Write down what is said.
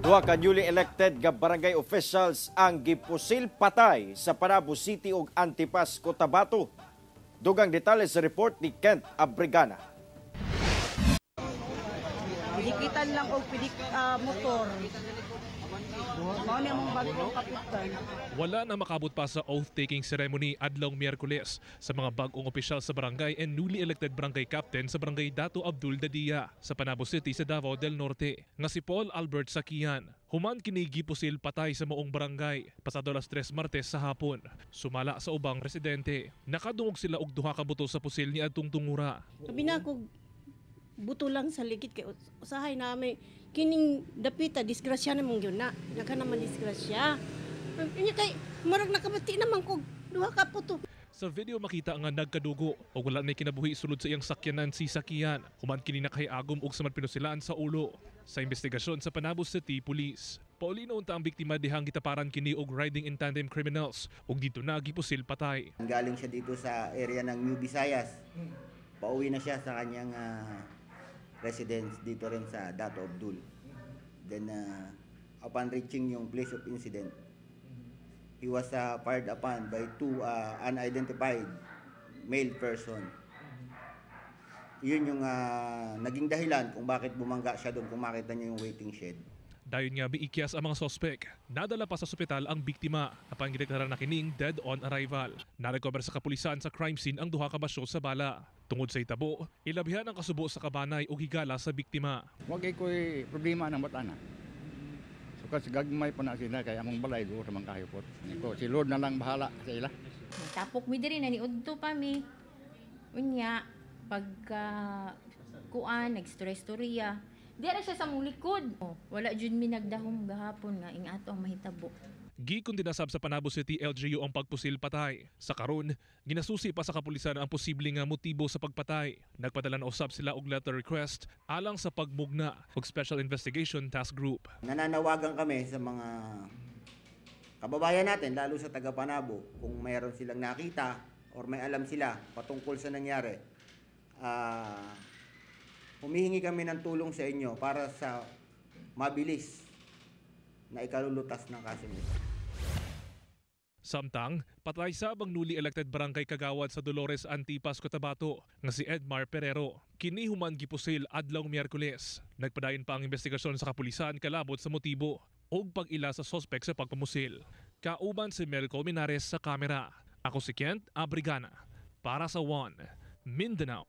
Duha ka newly elected nga barangay officials ang gipusil patay sa Panabo City ug Antipas, Cotabato. Dugang detalye sa report ni Kent Abrigana. Pidikitan lang og motor. Mao ni among bagong kapitan. Wala na makabot pa sa oath-taking ceremony adlong Miyerkules sa mga bagong opisyal sa barangay and newly elected barangay captain sa barangay Dato Abdul Dadia sa Panabo City sa Davao del Norte nga si Paul Albert Sakian. Human kini gipusil patay sa moong barangay pasado alas 3 Martes sa hapon. Sumala sa ubang residente. Nakadungog sila og duha ka buto sa pusil ni adtong tungura. Sabi na ko buto lang sa ligid kay usahay namin kining dapita disgrasya namang yun na naka naman disgrasya inya kay murag nakabati naman ko duha ka puto. Sa video makita nga nagkadugo o wala na kinabuhi sulod sa iyang sakyanan si Sakian. Human kini nakahiagom og samad pinusilaan sa ulo. Sa investigasyon sa Panabo City Police, paulino unta ang biktima dihang gitaparan kini og riding in tandem criminals ug dito na gipusil patay. Galing siya dito sa area ng New Visayas. Pauwi na siya sa kanyang residence dito rin sa Dato Abdul. Then upon reaching yung place of incident, he was fired upon by two unidentified male person. Yun yung naging dahilan kung bakit bumangga siya doon, kung makita niya yung waiting shed. Dayon nga biikyas ang mga sospek. Nadala pa sa ospital ang biktima. Apan gideklara na kining dead on arrival. Narecover sa kapulisan sa crime scene ang duha ka basyo sa bala. Tungod sa itabo, ilabihan ang kasubo sa kabanay o higala sa biktima. Wag ko'y problema ng batana. So kasi gagmay pa na sila kaya among balay do sa mga kahipot. Ko si Lord na lang bahala sa ila. Tapok mi diri na ni udto pa mi. Unya pagka kuan nag-storya. Dira siya sa mong likod. Wala jud mi nagdahom gahapon nga ing ato ang mahitabo. Gikon dinasab sa Panabo City LGU ang pagpusil patay. Sa karon, ginasusi pa sa kapulisan ang posibleng motibo sa pagpatay. Nagpadala na usab sila og letter request alang sa pagmugna og Special Investigation Task Group. Nananawagan kami sa mga kababayan natin, lalo sa taga Panabo, kung mayroon silang nakita or may alam sila patungkol sa nangyari. Humihingi kami ng tulong sa inyo para sa mabilis na ikalulutas ng kaso nito. Samtang, patay sabang newly elected barangay kagawad sa Dolores, Antipas, Cotabato nga si Edmar Perero. Kini human gipusil adlong Miyerkules. Nagpadayon pa ang investigasyon sa kapulisan kalabot sa motibo ug pag-ila sa sospek sa pagpamusil. Kauban si Mel Colmenares sa kamera. Ako si Kent Abrigana para sa One Mindanao.